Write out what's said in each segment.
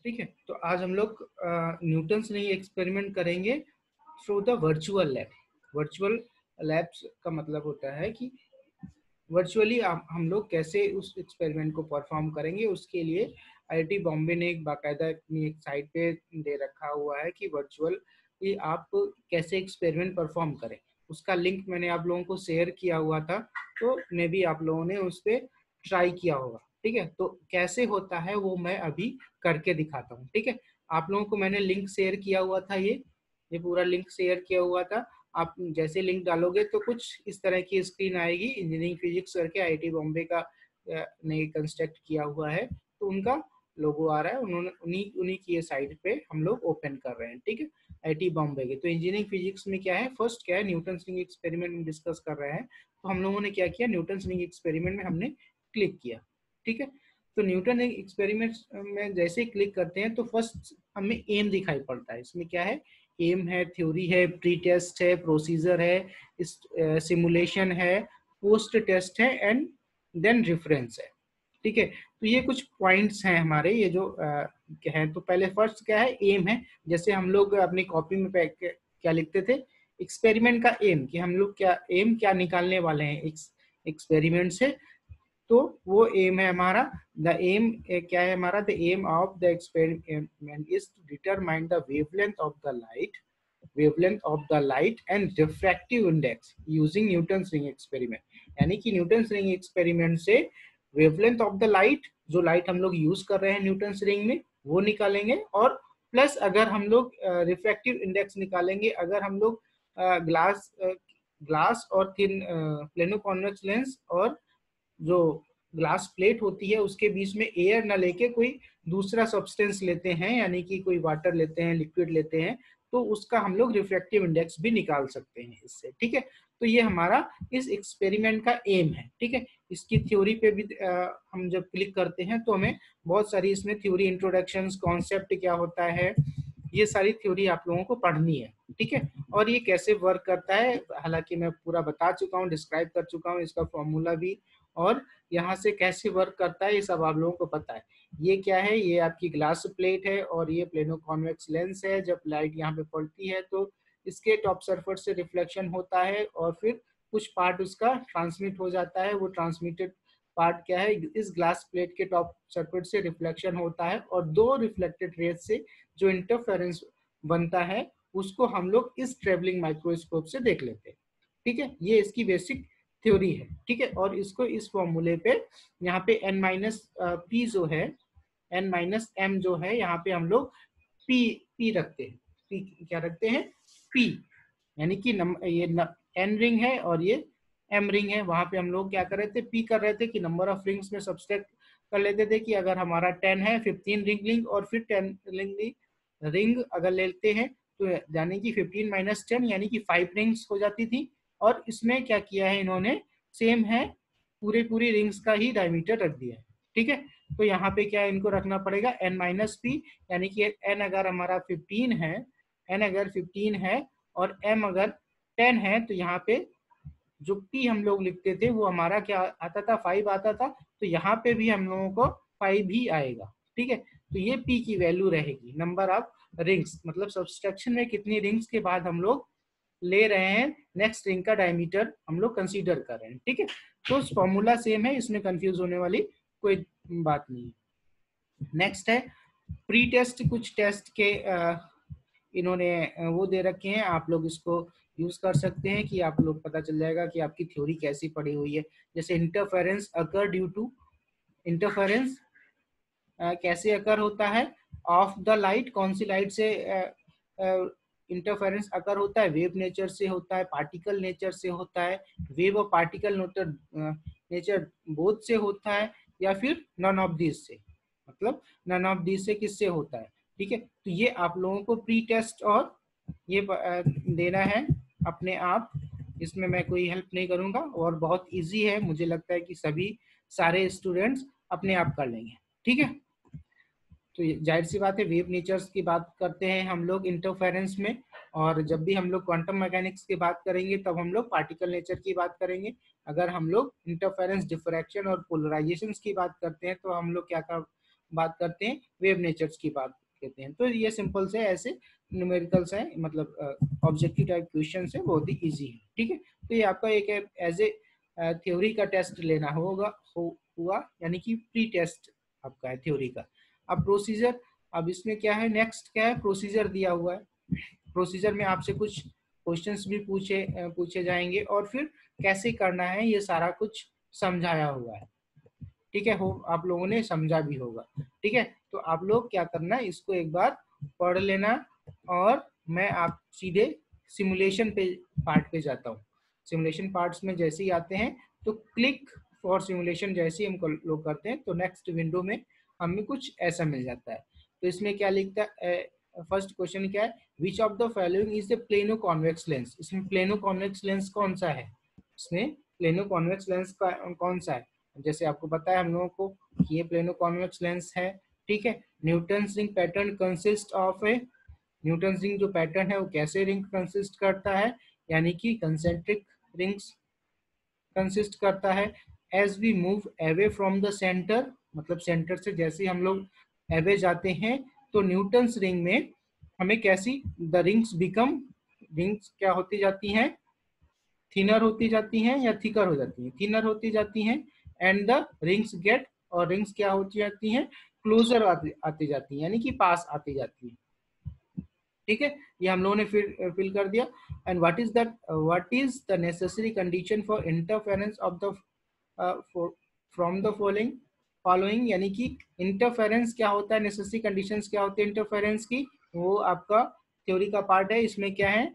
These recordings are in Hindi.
ठीक है, तो आज हम लोग न्यूटन्स रिंग एक्सपेरिमेंट करेंगे through the virtual lab. Virtual labs का मतलब होता है कि वर्चुअली हम लोग कैसे उस एक्सपेरिमेंट को परफॉर्म करेंगे। उसके लिए आईआईटी बॉम्बे ने एक बाकायदा अपनी एक साइट पे दे रखा हुआ है कि वर्चुअल कि आप कैसे एक्सपेरिमेंट परफॉर्म करें। उसका लिंक मैंने आप लोगों को शेयर किया हुआ था, तो मे भी आप लोगों ने उस पर ट्राई किया होगा। ठीक है, तो कैसे होता है वो मैं अभी करके दिखाता हूँ। ठीक है, आप लोगों को मैंने लिंक शेयर किया हुआ था, ये पूरा लिंक शेयर किया हुआ था। आप जैसे लिंक डालोगे तो कुछ इस तरह की स्क्रीन आएगी। इंजीनियरिंग फिजिक्स करके आईआईटी बॉम्बे का ने कंस्ट्रक्ट किया हुआ है, तो उनका लोगो आ रहा है। उन्होंने उन्हीं उन्हीं की ये साइट पे हम लोग ओपन कर रहे हैं। ठीक है, आईआईटी बॉम्बे के। तो इंजीनियरिंग फिजिक्स में क्या है, फर्स्ट क्या है, न्यूटन रिंग एक्सपेरिमेंट में डिस्कस कर रहे हैं। तो हम लोगों ने क्या किया, न्यूटन रिंग एक्सपेरिमेंट में हमने क्लिक किया। ठीक है, तो न्यूटन रिंग एक्सपेरिमेंट में जैसे ही क्लिक करते हैं तो फर्स्ट हमें एम दिखाई पड़ता है। इसमें क्या है, एम है, थ्योरी है, प्री टेस्ट है, प्रोसीजर है, सिमुलेशन है, पोस्ट टेस्ट है एंड देन रेफरेंस है। ठीक है, तो ये कुछ पॉइंट्स हैं हमारे, ये जो हैं। तो पहले फर्स्ट क्या है, एम है। जैसे हम लोग अपनी कॉपी में क्या लिखते थे, एक्सपेरिमेंट का एम, कि हम लोग क्या निकालने वाले हैं एक्सपेरिमेंट से। तो वो एम है हमारा। द एम क्या है हमारा, the aim of the experiment is to determine the wavelength of the light and refractive index using Newton's ring experiment. यानी कि न्यूटन्स रिंग एक्सपेरिमेंट से वेवलेंथ ऑफ द लाइट, जो लाइट हम लोग यूज कर रहे हैं न्यूटन्स रिंग में, वो निकालेंगे। और प्लस अगर हम लोग रिफ्रैक्टिव इंडेक्स निकालेंगे, अगर हम लोग ग्लास और थिन प्लेनो कॉन्वेक्स लेंस और जो ग्लास प्लेट होती है उसके बीच में एयर ना लेके कोई दूसरा सब्सटेंस लेते हैं, यानी कि कोई वाटर लेते हैं, लिक्विड लेते हैं, तो उसका हम लोग रिफ्रैक्टिव इंडेक्स भी निकाल सकते हैं इससे। ठीक है, तो ये हमारा इस एक्सपेरिमेंट का एम है। ठीक है, इसकी थ्योरी पे भी हम जब क्लिक करते हैं तो हमें बहुत सारी इसमें थ्योरी, इंट्रोडक्शंस, कॉन्सेप्ट क्या होता है, ये सारी थ्योरी आप लोगों को पढ़नी है। ठीक है, और ये कैसे वर्क करता है हालांकि मैं पूरा बता चुका हूँ, डिस्क्राइब कर चुका हूँ, इसका फॉर्मूला भी, और यहाँ से कैसे वर्क करता है ये सब आप लोगों को पता है। ये क्या है, ये आपकी ग्लास प्लेट है और ये प्लेनो कॉन्वेक्स लेंस है। जब लाइट यहाँ पे पड़ती है तो इसके टॉप सरफेस से रिफ्लेक्शन होता है और फिर कुछ पार्ट उसका ट्रांसमिट हो जाता है। वो ट्रांसमिटेड पार्ट क्या है, इस ग्लास प्लेट के टॉप सरफेस से रिफ्लेक्शन होता है और दो रिफ्लेक्टेड रेज से जो इंटरफेरेंस बनता है उसको हम लोग इस ट्रेवलिंग माइक्रोस्कोप से देख लेते हैं। ठीक है, ये इसकी बेसिक थ्योरी है। ठीक है, और इसको इस फॉर्मूले पे यहाँ पे n माइनस पी जो है, n माइनस एम जो है, यहाँ पे हम लोग पी रखते हैं। पी क्या रखते हैं, पी, यानी कि ये n रिंग है और ये m रिंग है। वहां पे हम लोग क्या कर रहे थे, पी कर रहे थे कि नंबर ऑफ रिंग्स में सब्सट्रैक्ट कर लेते थे कि अगर हमारा 10 है, 15 रिंग और फिर 10 रिंग अगर लेते हैं तो यानी कि 15 माइनस 10 यानी कि 5 रिंग्स हो जाती थी। और इसमें क्या किया है इन्होंने, सेम है, पूरी रिंग्स का ही डायमीटर रख दिया है। ठीक है, तो यहाँ पे क्या इनको रखना पड़ेगा, n माइनस पी, यानी कि n अगर हमारा 15 है, n अगर 15 है और m अगर 10 है, तो यहाँ पे जो p हम लोग लिखते थे वो हमारा क्या आता था, 5 आता था। तो यहाँ पे भी हम लोगों को 5 ही आएगा। ठीक है, तो ये p की वैल्यू रहेगी, नंबर ऑफ रिंग्स, मतलब सब्सट्रैक्शन में कितनी रिंग्स के बाद हम लोग ले रहे हैं, नेक्स्ट रिंग का डायमीटर हम लोग कंसीडर कर रहे हैं। ठीक है, तो फॉर्मूला सेम है, इसमें कंफ्यूज होने वाली कोई बात नहीं है। नेक्स्ट है प्री टेस्ट। कुछ टेस्ट के इन्होंने वो दे रखे हैं, आप लोग इसको यूज कर सकते हैं कि आप लोग पता चल जाएगा कि आपकी थ्योरी कैसी पड़ी हुई है। जैसे interference occur due to, interference कैसे अकर होता है, ऑफ द लाइट, कौन सी लाइट से इंटरफेरेंस अकर होता है, वेव नेचर से होता है, पार्टिकल नेचर से होता है, वेव और पार्टिकल नेचर बोथ से होता है, या फिर नन ऑफ दिस से, मतलब नन ऑफ दिस से किससे होता है। ठीक है, तो ये आप लोगों को प्री टेस्ट और ये देना है अपने आप, इसमें मैं कोई हेल्प नहीं करूंगा और बहुत इजी है, मुझे लगता है कि सभी सारे स्टूडेंट्स अपने आप कर लेंगे। ठीक है, तो जाहिर सी बात है, वेव नेचर्स की बात करते हैं हम लोग इंटरफेरेंस में, और जब भी हम लोग क्वांटम मैकेनिक्स की बात करेंगे तब हम लोग पार्टिकल नेचर की बात करेंगे। अगर हम लोग इंटरफेरेंस, डिफ्रैक्शन और पोलराइजेशन की बात करते हैं तो हम लोग क्या बात करते हैं, वेव नेचर्स की बात कहते हैं। तो ये सिंपल से ऐसे न्यूमेरिकल्स हैं, मतलब ऑब्जेक्टिव टाइप क्वेश्चन है, बहुत ही इजी है। ठीक है, तो ये आपका एक एज ए थ्योरी का टेस्ट लेना हुआ, यानी कि प्री टेस्ट आपका है थ्योरी का। अब प्रोसीजर, अब इसमें क्या है, नेक्स्ट क्या है, प्रोसीजर दिया हुआ है। प्रोसीजर में आपसे कुछ क्वेश्चंस भी पूछे जाएंगे और फिर कैसे करना है ये सारा कुछ समझाया हुआ है। ठीक है, हो आप लोगों ने समझा भी होगा। ठीक है, तो आप लोग क्या करना है, इसको एक बार पढ़ लेना और मैं आप सीधे सिमुलेशन पे पार्ट पे जाता हूँ। सिमुलेशन पार्ट्स में जैसे ही आते हैं तो क्लिक फॉर सिमुलेशन जैसे ही हम लोग करते हैं तो नेक्स्ट विंडो में हमें कुछ ऐसा मिल जाता है। तो इसमें क्या लिखता है, फर्स्ट क्वेश्चन क्या है, which of the following is the plano convex lens. इसमें प्लेनो कॉन्वेक्स लेंस कौन सा है, इसमें प्लेनो कॉन्वेक्स लेंस का कौन सा है। जैसे आपको पता है हम लोगों को कि ये प्लेनो कॉन्वेक्स लेंस है। ठीक है, Newton's ring pattern consist of A, Newton's ring जो पैटर्न है वो कैसे रिंग कंसिस्ट करता है, यानी कि कंसेंट्रिक रिंग्स कंसिस्ट करता है। As we move away from the centre, मतलब सेंटर से जैसे हम लोग अवे जाते हैं तो न्यूटन्स रिंग में हमें कैसी द रिंग्स बिकम, रिंग्स क्या होती जाती हैं, थिनर होती जाती हैं या थिकर हो जाती हैं, थिनर होती जाती हैं। एंड द रिंग्स गेट, और रिंग्स क्या होती जाती हैं, क्लोजर आती जाती हैं, यानी कि पास आती जाती है। ठीक है, ये हम लोगों ने फिल कर दिया। And what is the necessary condition for interference of the from the following, यानी कि इंटरफेरेंस क्या होता है, नेसेसरी कंडीशंस क्या होती है इंटरफेरेंस की, वो आपका थ्योरी का पार्ट है। इसमें क्या है,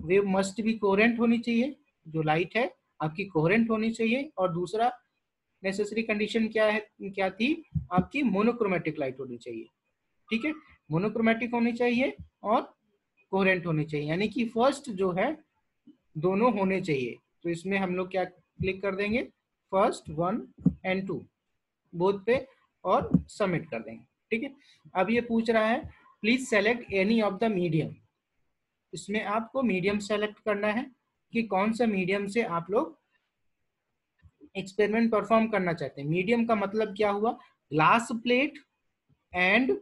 वेव मस्ट भी कोहेरेंट होनी चाहिए, जो लाइट है आपकी कोहेरेंट होनी चाहिए। और दूसरा नेसेसरी कंडीशन क्या है, क्या थी आपकी, मोनोक्रोमेटिक लाइट होनी चाहिए। ठीक है, मोनोक्रोमेटिक होनी चाहिए और कोहेरेंट होनी चाहिए, यानी कि फर्स्ट जो है दोनों होने चाहिए। तो इसमें हम लोग क्या क्लिक कर देंगे, फर्स्ट 1 एंड 2 बोथ पे और सबमिट कर देंगे। ठीक है, अब ये पूछ रहा है please select any of the medium. इसमें आपको मीडियम सेलेक्ट करना है कि कौन सा मीडियम से आप लोग एक्सपेरिमेंट परफॉर्म करना चाहते हैं। मीडियम का मतलब क्या हुआ, glass plate and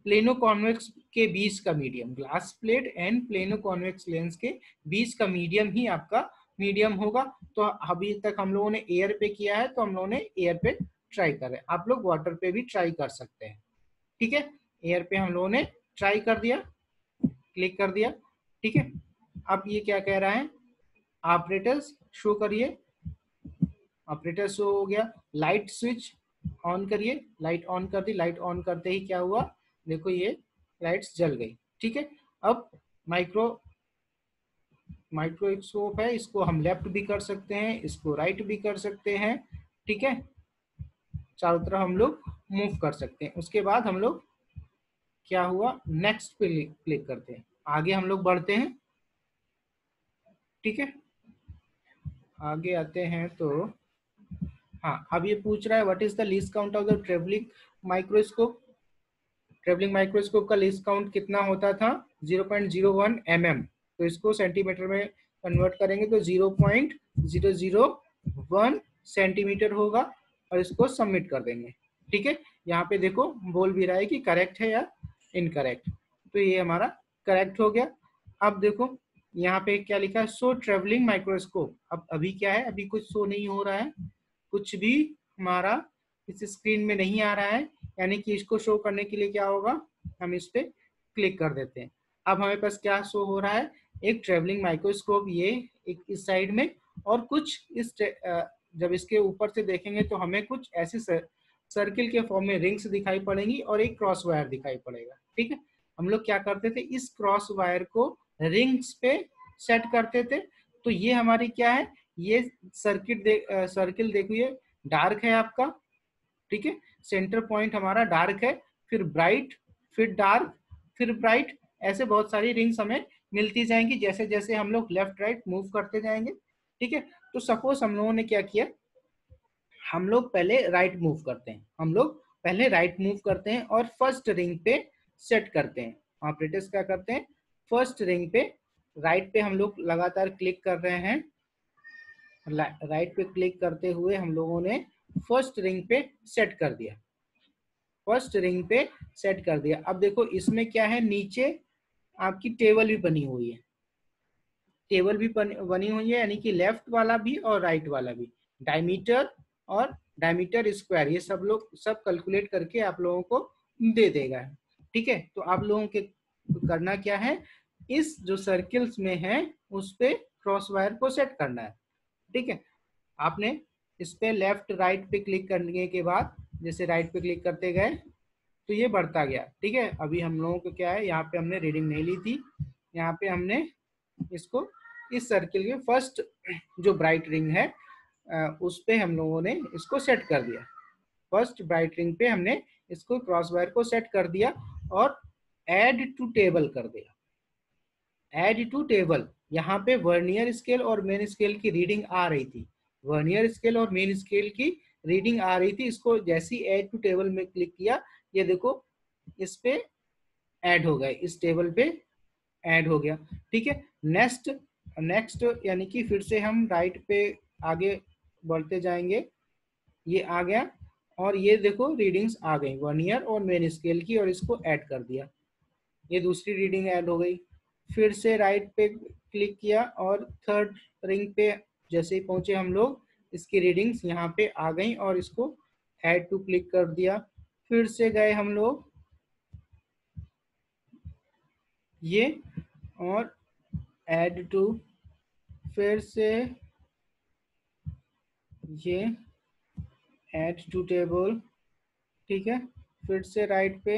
plano convex के बीच का medium, glass plate and plano convex lens के बीच का मीडियम ही आपका मीडियम होगा। तो अभी तक हम लोगों ने एयर पे किया है तो हम लोगों ने एयर पे ट्राई कर रहे हैं, आप लोग वाटर पे भी ट्राई कर सकते हैं। ठीक है, एयर पे हम लोगों ने ट्राई कर दिया, क्लिक कर दिया। ठीक है, अब ये क्या कह रहा है, ऑपरेटर्स शो करिए, ऑपरेटर शो हो गया। लाइट स्विच ऑन करिए, लाइट ऑन कर दी, लाइट ऑन करते ही क्या हुआ, देखो ये लाइट्स जल गई। ठीक है, अब माइक्रोस्कोप है, इसको हम लेफ्ट भी कर सकते हैं, इसको राइट भी कर सकते हैं। ठीक है, चारों तरफ हम लोग मूव कर सकते हैं। उसके बाद हम लोग क्या हुआ, नेक्स्ट पे क्लिक करते हैं, आगे हम लोग बढ़ते हैं। ठीक है, आगे आते हैं तो हाँ, अब ये पूछ रहा है what is the least count of the travelling microscope. Travelling microscope का लीस्ट काउंट कितना होता था, 0.01 mm। तो इसको सेंटीमीटर में कन्वर्ट करेंगे तो 0.001 सेंटीमीटर होगा और इसको सबमिट कर देंगे। ठीक है, यहाँ पे देखो बोल भी रहा है कि करेक्ट है या इनकरेक्ट, तो ये हमारा करेक्ट हो गया। अब देखो यहाँ पे क्या लिखा है, शो ट्रेवलिंग माइक्रोस्कोप। अब अभी क्या है, अभी कुछ शो नहीं हो रहा है, कुछ भी हमारा इस स्क्रीन में नहीं आ रहा है, यानी कि इसको शो करने के लिए क्या होगा, हम इस पे क्लिक कर देते हैं। अब हमारे पास क्या शो हो रहा है, एक ट्रेवलिंग माइक्रोस्कोप, ये एक इस साइड में, और कुछ इस जब इसके ऊपर से देखेंगे तो हमें कुछ ऐसे सर्किल के फॉर्म में रिंग्स दिखाई पड़ेंगी और एक क्रॉस वायर दिखाई पड़ेगा। ठीक है, हम लोग क्या करते थे, इस क्रॉस वायर को रिंग्स पे सेट करते थे। तो ये हमारी क्या है, ये सर्किल देखिए डार्क है आपका। ठीक है, सेंटर पॉइंट हमारा डार्क है, फिर ब्राइट, फिर डार्क, फिर ब्राइट, ऐसे बहुत सारी रिंग्स हमें मिलती जाएंगी जैसे जैसे हम लोग लेफ्ट राइट मूव करते जाएंगे। ठीक है, तो सपोज हम लोगों ने क्या किया, हम लोग पहले राइट मूव करते हैं, हम लोग पहले राइट मूव करते हैं और फर्स्ट रिंग पे सेट करते हैं। ऑपरेटर्स क्या करते हैं, फर्स्ट रिंग पे राइट पे हम लोग लगातार क्लिक कर रहे हैं, राइट पे क्लिक करते हुए हम लोगों ने फर्स्ट रिंग पे सेट कर दिया। फर्स्ट रिंग पे सेट कर दिया। अब देखो इसमें क्या है, नीचे आपकी टेबल भी बनी हुई है, टेबल भी बनी हुई है, यानी कि लेफ्ट वाला भी और राइट वाला भी, डायमीटर और डायमीटर स्क्वायर, ये सब लोग सब कैलकुलेट करके आप लोगों को दे देगा। ठीक है, तो आप लोगों के करना क्या है, इस जो सर्किल्स में है उस पे क्रॉस वायर को सेट करना है। ठीक है, आपने इस पे लेफ्ट राइट पे क्लिक करने के बाद, जैसे राइट पे क्लिक करते गए तो ये बढ़ता गया। ठीक है, अभी हम लोगों को क्या है, यहाँ पे हमने रीडिंग नहीं ली थी, यहाँ पे हमने इसको इस सर्किल के फर्स्ट जो ब्राइट रिंग है उस पे हम लोगों ने इसको सेट कर दिया। फर्स्ट ब्राइट रिंग पे हमने इसको क्रॉस वायर को सेट कर दिया और ऐड टू टेबल कर दिया। ऐड टू टेबल, यहाँ पे वर्नियर स्केल और मेन स्केल की रीडिंग आ रही थी, वर्नियर स्केल और मेन स्केल की रीडिंग आ रही थी। इसको जैसी ऐड टू टेबल में क्लिक किया, ये देखो इस पे ऐड हो गए, इस टेबल पे ऐड हो गया। ठीक है, नेक्स्ट नेक्स्ट यानी कि फिर से हम राइट पे आगे बढ़ते जाएंगे, ये आ गया और ये देखो रीडिंग्स आ गई वर्नियर और मेन स्केल की, और इसको ऐड कर दिया, ये दूसरी रीडिंग ऐड हो गई। फिर से राइट पे क्लिक किया और थर्ड रिंग पे जैसे ही पहुंचे हम लोग, इसकी रीडिंग्स यहाँ पे आ गई और इसको ऐड टू क्लिक कर दिया। फिर से गए हम लोग ये और ऐड टू, फिर से ये ऐड टू टेबल। ठीक है, फिर से राइट पे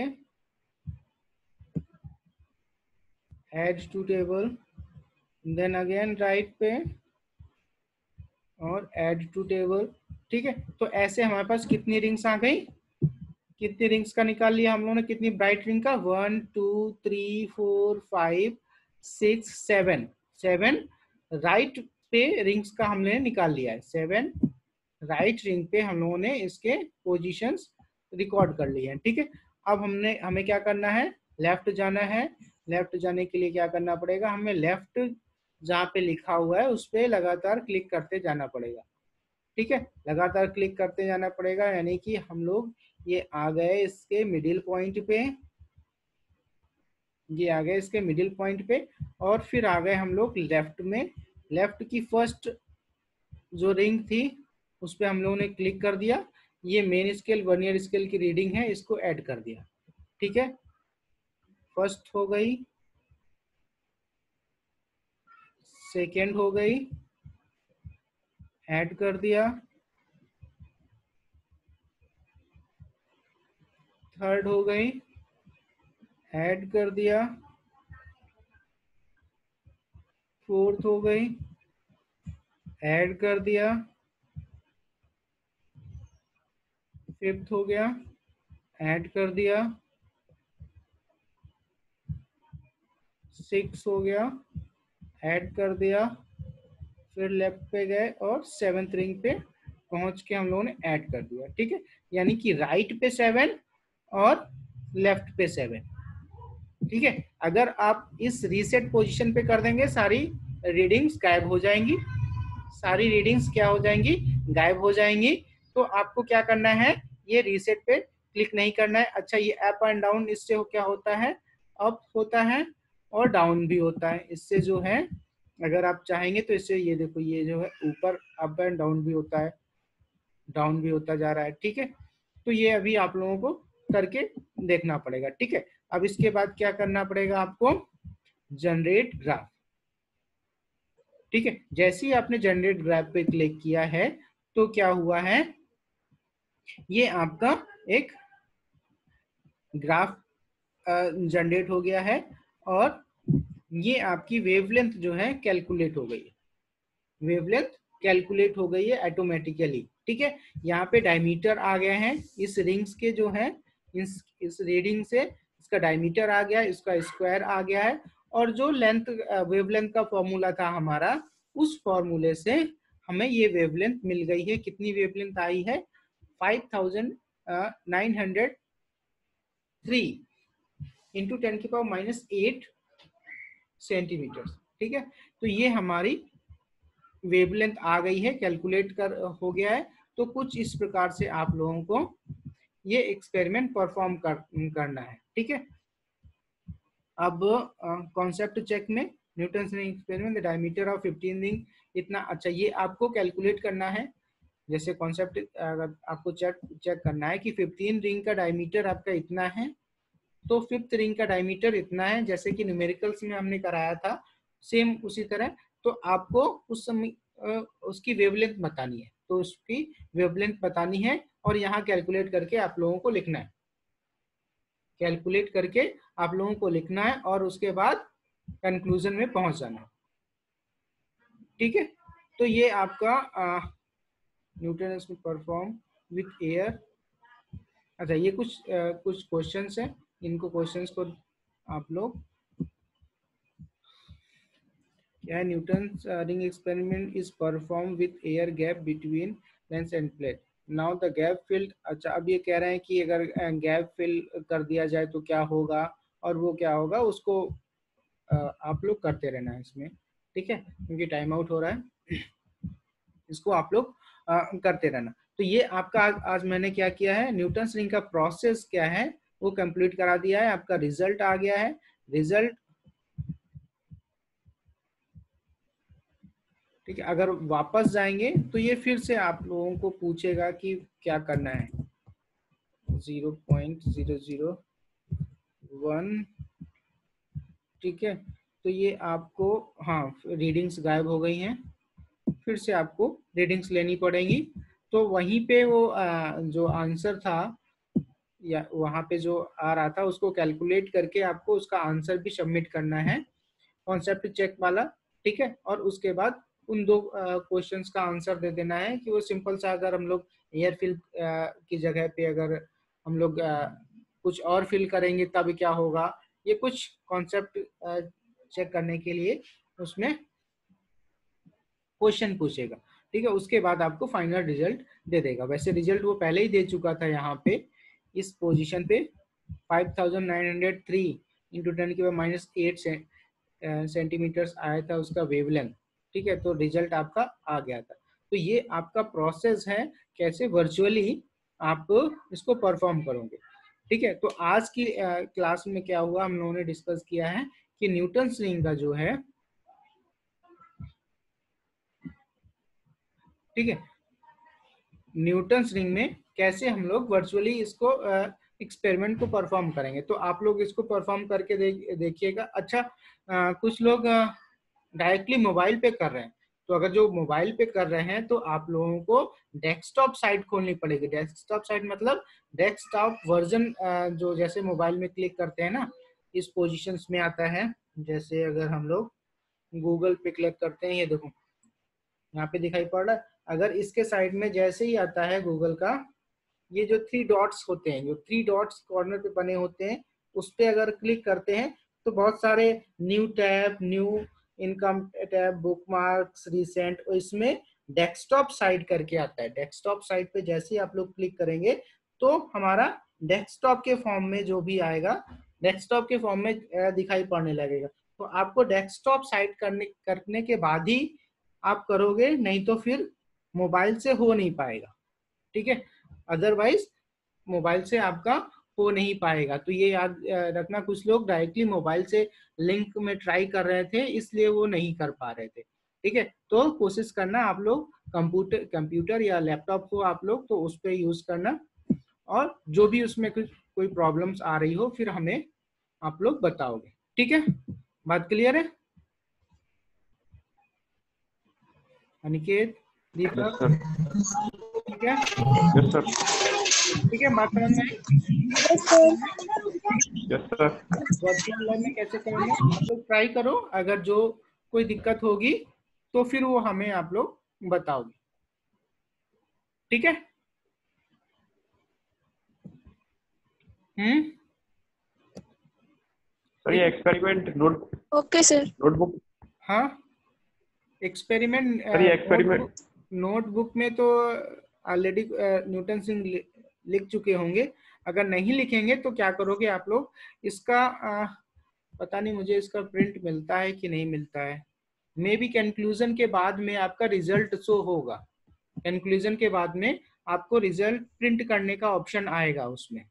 add to table, then again right पे और ऐड टू टेबल। ठीक है, तो ऐसे हमारे पास कितनी रिंग्स आ गई, कितनी रिंग्स का निकाल लिया हम लोगों ने, कितनी ब्राइट रिंग का, 1 2 3 4 5 6 7, 7 राइट पे रिंग्स का हमने निकाल लिया है, 7 राइट रिंग पे हम लोगों ने इसके पोजीशंस रिकॉर्ड कर लिए हैं। ठीक है, अब हमें क्या करना है, लेफ्ट जाना है। लेफ्ट जाने के लिए क्या करना पड़ेगा, हमें लेफ्ट जहाँ पे लिखा हुआ है उस पर लगातार क्लिक करते जाना पड़ेगा। ठीक है, लगातार क्लिक करते जाना पड़ेगा, यानी कि हम लोग ये आ गए इसके मिडिल पॉइंट पे, ये आ गए इसके मिडिल पॉइंट पे, और फिर आ गए हम लोग लेफ्ट में। लेफ्ट की फर्स्ट जो रिंग थी उस पर हम लोगों ने क्लिक कर दिया, ये मेन स्केल वर्नियर स्केल की रीडिंग है, इसको ऐड कर दिया। ठीक है, फर्स्ट हो गई, सेकेंड हो गई, ऐड कर दिया, थर्ड हो गई, ऐड कर दिया, फोर्थ हो गई, ऐड कर दिया, फिफ्थ हो गया, ऐड कर दिया, सिक्स हो गया, ऐड कर दिया, फिर लेफ्ट पे गए और सेवेंथ रिंग पे पहुंच के हम लोगों ने ऐड कर दिया। ठीक है, यानी कि राइट पे 7 और लेफ्ट पे 7। ठीक है, अगर आप इस रीसेट पोजीशन पे कर देंगे, सारी रीडिंग्स गायब हो जाएंगी, सारी रीडिंग्स क्या हो जाएंगी, गायब हो जाएंगी। तो आपको क्या करना है, ये रीसेट पे क्लिक नहीं करना है। अच्छा, ये अप एंड डाउन, इससे क्या होता है, अप होता है और डाउन भी होता है इससे जो है, अगर आप चाहेंगे तो इससे ये देखो, ये जो है ऊपर अप एंड डाउन भी होता है, डाउन भी होता जा रहा है। ठीक है, तो ये अभी आप लोगों को करके देखना पड़ेगा। ठीक है, अब इसके बाद क्या करना पड़ेगा आपको, जनरेट ग्राफ। ठीक है, जैसे ही आपने जनरेट ग्राफ पे क्लिक किया है तो क्या हुआ है, ये आपका एक ग्राफ जनरेट हो गया है और ये आपकी वेवलेंथ जो है कैलकुलेट हो गई है, वेवलेंथ कैलकुलेट हो गई है ऑटोमेटिकली। ठीक है, यहाँ पे डायमीटर आ गए हैं इस रिंग्स के जो है, इस रीडिंग से इसका डायमीटर आ गया, इसका स्क्वायर आ गया है, और जो लेंथ वेवलेंथ का फॉर्मूला था हमारा, उस फॉर्मूले से हमें ये वेवलेंथ मिल गई है। कितनी वेवलेंथ आई है, 5903 इंटू 10⁻⁸ सेंटीमीटर। ठीक है, तो ये हमारी वेवलेंथ आ गई है, कैलकुलेट कर हो गया है। तो कुछ इस प्रकार से आप लोगों को ये एक्सपेरिमेंट परफॉर्म करना है। ठीक है, अब कॉन्सेप्ट चेक में Newton ring experiment, the diameter of 15 ring इतना। अच्छा, ये आपको कैलकुलेट करना है। जैसे कॉन्सेप्ट अगर आपको चेक करना है कि 15 रिंग का डायमीटर आपका इतना है, तो 5th रिंग का डायमीटर इतना है, जैसे कि न्यूमेरिकल्स में हमने कराया था, सेम उसी तरह। तो आपको उस समय उसकी वेवलेंथ बतानी है, तो उसकी वेवलेंथ बतानी है और यहाँ कैलकुलेट करके आप लोगों को लिखना है। कैलकुलेट करके आप लोगों को लिखना है और उसके बाद कंक्लूजन में पहुंच जाना है। ठीक है, तो ये आपका न्यूटन परफॉर्म विथ एयर। अच्छा, ये कुछ क्वेश्चंस हैं, इनको क्वेश्चंस को आप लोग क्या है। Newton ring experiment is perform with air gap between lens end plate. Now the gap field. अच्छा, अब ये कह रहे हैं कि अगर गैप फिल कर दिया जाए तो क्या होगा, और वो क्या होगा उसको आप लोग करते रहना है इसमें। ठीक है, क्योंकि टाइम आउट हो रहा है, इसको आप लोग करते रहना। तो ये आपका आज मैंने क्या किया है, न्यूटन रिंग का प्रोसेस क्या है वो कंप्लीट करा दिया है। आपका रिजल्ट आ गया है। रिजल्ट, ठीक है, अगर वापस जाएंगे तो ये फिर से आप लोगों को पूछेगा कि क्या करना है। 0.001, ठीक है, तो ये आपको, हाँ, रीडिंग्स गायब हो गई हैं, फिर से आपको रीडिंग्स लेनी पड़ेगी। तो वहीं पे वो जो आंसर था या वहाँ पे जो आ रहा था उसको कैलकुलेट करके आपको उसका आंसर भी सबमिट करना है, कॉन्सेप्ट चेक वाला। ठीक है, और उसके बाद उन दो क्वेश्चंस का आंसर दे देना है कि वो सिंपल सा, अगर हम लोग एयर फिल की जगह पे अगर हम लोग कुछ और फिल करेंगे तब क्या होगा, ये कुछ कॉन्सेप्ट चेक करने के लिए उसमें क्वेश्चन पूछेगा। ठीक है, उसके बाद आपको फाइनल रिजल्ट दे देगा। वैसे रिजल्ट वो पहले ही दे चुका था, यहाँ पे इस पोजीशन पे 5903 इंटू 10⁻⁸ सेंटीमीटर्स आया था उसका वेवलेंथ। ठीक है, तो रिजल्ट आपका आ गया था। तो ये आपका प्रोसेस है, कैसे वर्चुअली आप इसको परफॉर्म करोगे। ठीक है, तो आज की क्लास में क्या हुआ, हम लोगों ने डिस्कस किया है कि न्यूटन रिंग का जो है, ठीक है, न्यूटन रिंग में कैसे हम लोग वर्चुअली इसको एक्सपेरिमेंट को परफॉर्म करेंगे। तो आप लोग इसको परफॉर्म करके देखिएगा। अच्छा, कुछ लोग डायरेक्टली मोबाइल पे कर रहे हैं, तो अगर जो मोबाइल पे कर रहे हैं तो आप लोगों को डेस्कटॉप साइट खोलनी पड़ेगी। डेस्कटॉप साइट मतलब डेस्कटॉप वर्जन, जो जैसे मोबाइल में क्लिक करते हैं ना, इस पोजीशंस में आता है। जैसे अगर हम लोग गूगल पे क्लिक करते हैं, ये देखो यहाँ पे दिखाई पड़ रहा है। अगर इसके साइड में जैसे ही आता है गूगल का, ये जो 3 डॉट्स होते हैं, जो 3 डॉट्स कॉर्नर पे बने होते हैं, उस पे अगर क्लिक करते हैं तो बहुत सारे new tab, new income tab, bookmarks, recent, और इसमें डेस्कटॉप साइट करके आता है। डेस्कटॉप साइट पे जैसे ही आप लोग क्लिक करेंगे तो हमारा डेस्कटॉप के फॉर्म में जो भी आएगा, डेस्कटॉप के फॉर्म में दिखाई पड़ने लगेगा। तो आपको डेस्कटॉप साइट करने के बाद ही आप करोगे, नहीं तो फिर मोबाइल से हो नहीं पाएगा। ठीक है, अदरवाइज मोबाइल से आपका हो नहीं पाएगा। तो ये याद रखना, कुछ लोग डायरेक्टली मोबाइल से लिंक में ट्राई कर रहे थे, इसलिए वो नहीं कर पा रहे थे। ठीक है, तो कोशिश करना आप लोग कंप्यूटर या लैपटॉप को आप लोग तो उस पर यूज करना, और जो भी उसमें कोई प्रॉब्लम्स आ रही हो फिर हमें आप लोग बताओगे। ठीक है, बात क्लियर है? अनिकेत, दीपक, ठीक है? Yes sir. ठीक है, बात समझ में यस सर। वर्चुअल लैब में कैसे करेंगे आप लोग ट्राई करो। अगर जो कोई दिक्कत होगी तो फिर वो हमें आप लोग बताओगे। ठीक है? सर ये experiment note, okay sir. Notebook, हाँ, एक्सपेरिमेंट सर ये एक्सपेरिमेंट नोटबुक में तो ऑलरेडी न्यूटन सिंह लिख चुके होंगे। अगर नहीं लिखेंगे तो क्या करोगे आप लोग, इसका पता नहीं मुझे इसका प्रिंट मिलता है कि नहीं मिलता है। मे बी कंक्लूजन के बाद में आपका रिजल्ट शो होगा। कंक्लूजन के बाद में आपको रिजल्ट प्रिंट करने का ऑप्शन आएगा उसमें,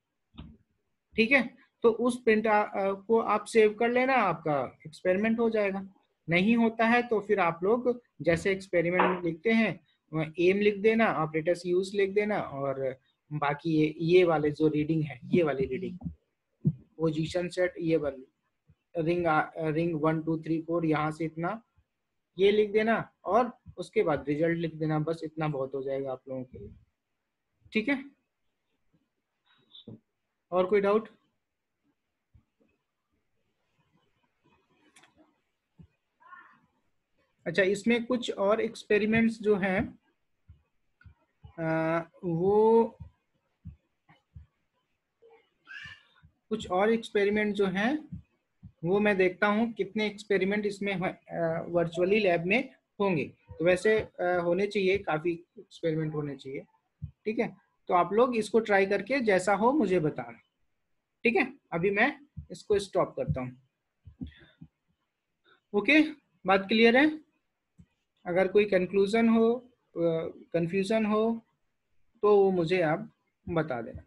ठीक है। तो उस प्रिंट को आप सेव कर लेना, आपका एक्सपेरिमेंट हो जाएगा। नहीं होता है तो फिर आप लोग जैसे एक्सपेरिमेंट में लिखते हैं एम लिख देना, ऑपरेटर्स यूज लिख देना, और बाकी ये वाले जो रीडिंग है, ये वाली रीडिंग पोजीशन सेट, ये वाली रिंग रिंग 1 2 3 4 यहाँ से इतना ये लिख देना, और उसके बाद रिजल्ट लिख देना। बस इतना बहुत हो जाएगा आप लोगों के लिए, ठीक है। और कोई डाउट? अच्छा, इसमें कुछ और एक्सपेरिमेंट्स जो हैं वो कुछ और एक्सपेरिमेंट जो हैं वो मैं देखता हूँ कितने एक्सपेरिमेंट इसमें वर्चुअली लैब में होंगे। तो वैसे होने चाहिए, काफ़ी एक्सपेरिमेंट होने चाहिए, ठीक है। तो आप लोग इसको ट्राई करके जैसा हो मुझे बताना, ठीक है। अभी मैं इसको स्टॉप करता हूँ। ओके, बात क्लियर है? अगर कोई कंक्लूजन हो, कंफ्यूजन हो तो वो मुझे आप बता देना।